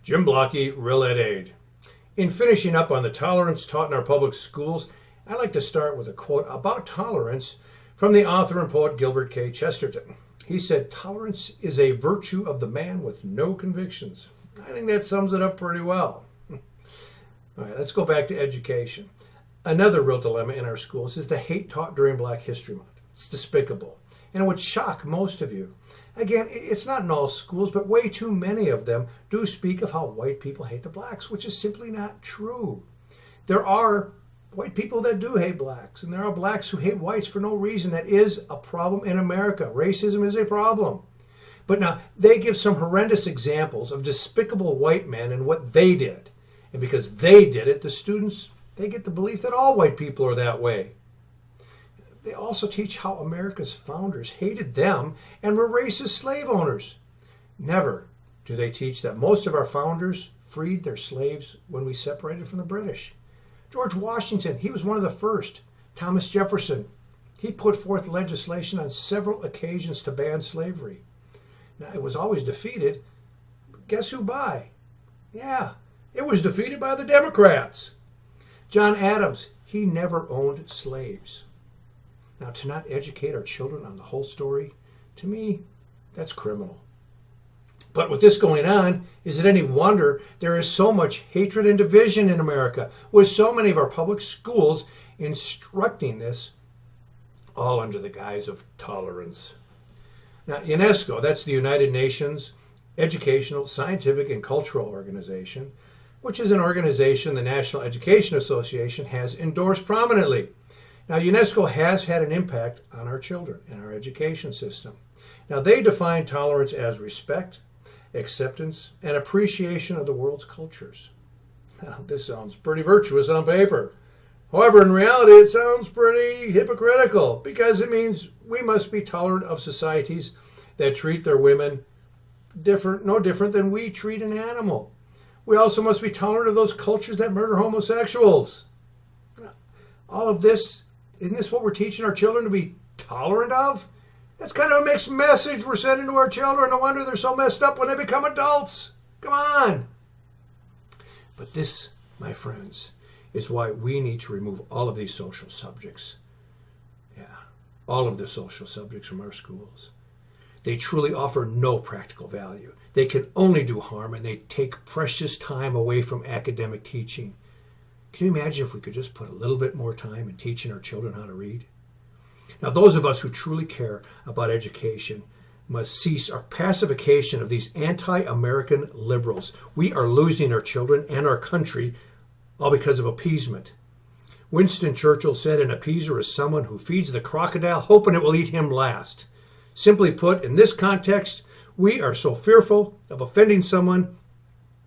Jim Blockey, Real Ed Aid. In finishing up on the tolerance taught in our public schools, I'd like to start with a quote about tolerance from the author and poet Gilbert K. Chesterton. He said, "Tolerance is a virtue of the man with no convictions." I think that sums it up pretty well. All right, let's go back to education. Another real dilemma in our schools is the hate taught during Black History Month. It's despicable, and it would shock most of you. Again, it's not in all schools, but way too many of them do speak of how white people hate the blacks, which is simply not true. There are white people that do hate blacks, and there are blacks who hate whites for no reason. That is a problem in America. Racism is a problem. But now, they give some horrendous examples of despicable white men and what they did. And because they did it, the students, they get the belief that all white people are that way. They also teach how America's founders hated them and were racist slave owners. Never do they teach that most of our founders freed their slaves when we separated from the British. George Washington, he was one of the first. Thomas Jefferson, he put forth legislation on several occasions to ban slavery. Now, it was always defeated. But guess who by? Yeah, it was defeated by the Democrats. John Adams, he never owned slaves. Now, to not educate our children on the whole story, to me, that's criminal. But with this going on, is it any wonder there is so much hatred and division in America, with so many of our public schools instructing this, all under the guise of tolerance? Now, UNESCO, that's the United Nations Educational, Scientific, and Cultural Organization, which is an organization the National Education Association has endorsed prominently. Now, UNESCO has had an impact on our children and our education system. Now, they define tolerance as respect, acceptance, and appreciation of the world's cultures. Now, this sounds pretty virtuous on paper. However, in reality, it sounds pretty hypocritical because it means we must be tolerant of societies that treat their women no different than we treat an animal. We also must be tolerant of those cultures that murder homosexuals. All of this, isn't this what we're teaching our children to be tolerant of? That's kind of a mixed message we're sending to our children. No wonder they're so messed up when they become adults. Come on. But this, my friends, is why we need to remove all of these social subjects. Yeah, all of the social subjects from our schools. They truly offer no practical value. They can only do harm, and they take precious time away from academic teaching. Can you imagine if we could just put a little bit more time in teaching our children how to read? Now, those of us who truly care about education must cease our pacification of these anti-American liberals. We are losing our children and our country all because of appeasement. Winston Churchill said an appeaser is someone who feeds the crocodile hoping it will eat him last. Simply put, in this context, we are so fearful of offending someone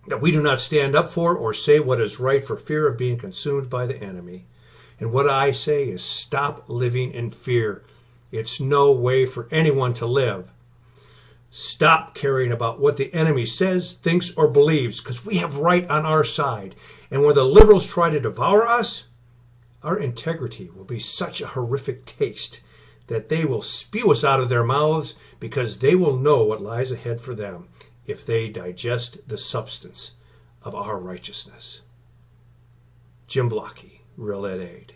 that we do not stand up for or say what is right for fear of being consumed by the enemy. And what I say is stop living in fear. It's no way for anyone to live. Stop caring about what the enemy says, thinks, or believes, because we have right on our side. And when the liberals try to devour us, our integrity will be such a horrific taste that they will spew us out of their mouths because they will know what lies ahead for them if they digest the substance of our righteousness. Jim Blockey, Real Ed Aid.